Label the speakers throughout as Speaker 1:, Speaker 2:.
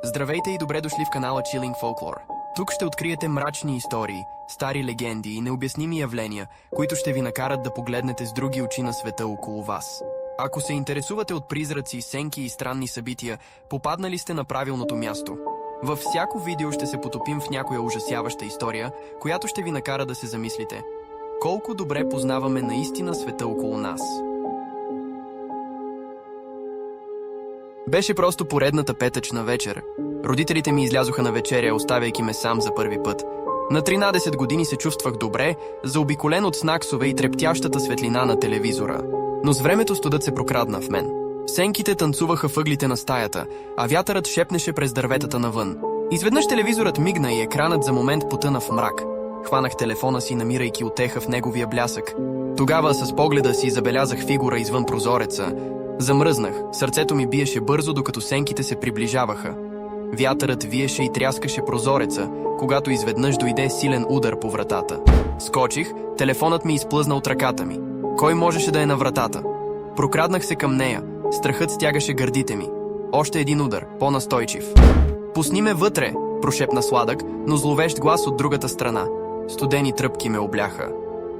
Speaker 1: Здравейте и добре дошли в канала Chilling Folklore. Тук ще откриете мрачни истории, стари легенди и необясними явления, които ще ви накарат да погледнете с други очи на света около вас. Ако се интересувате от призраци, сенки и странни събития, попаднали сте на правилното място. Във всяко видео ще се потопим в някоя ужасяваща история, която ще ви накара да се замислите. Колко добре познаваме наистина света около нас. Беше просто поредната петъчна вечер. Родителите ми излязоха на вечеря, оставяйки ме сам за първи път. На 13 години се чувствах добре, заобиколен от снаксове и трептящата светлина на телевизора. Но с времето студът се прокрадна в мен. Сенките танцуваха въглите на стаята, а вятърът шепнеше през дърветата навън. Изведнъж телевизорът мигна и екранът за момент потъна в мрак. Хванах телефона си, намирайки утеха в неговия блясък. Тогава с погледа си забелязах фигура извън прозореца. Замръзнах, сърцето ми биеше бързо, докато сенките се приближаваха. Вятърът виеше и тряскаше прозореца, когато изведнъж дойде силен удар по вратата. Скочих, телефонът ми изплъзна от ръката ми. Кой можеше да е на вратата? Прокраднах се към нея, страхът стягаше гърдите ми. Още един удар, по-настойчив. «Пусни ме вътре!» прошепна сладък, но зловещ глас от другата страна. Студени тръпки ме обляха.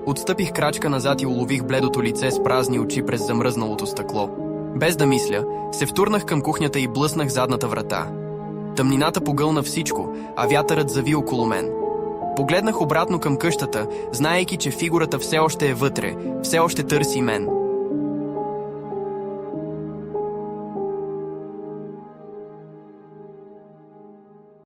Speaker 1: Отстъпих крачка назад и улових бледото лице с празни очи през замръзналото стъкло. Без да мисля, се втурнах към кухнята и блъснах задната врата. Тъмнината погълна всичко, а вятърът зави около мен. Погледнах обратно към къщата, знаейки, че фигурата все още е вътре, все още търси мен.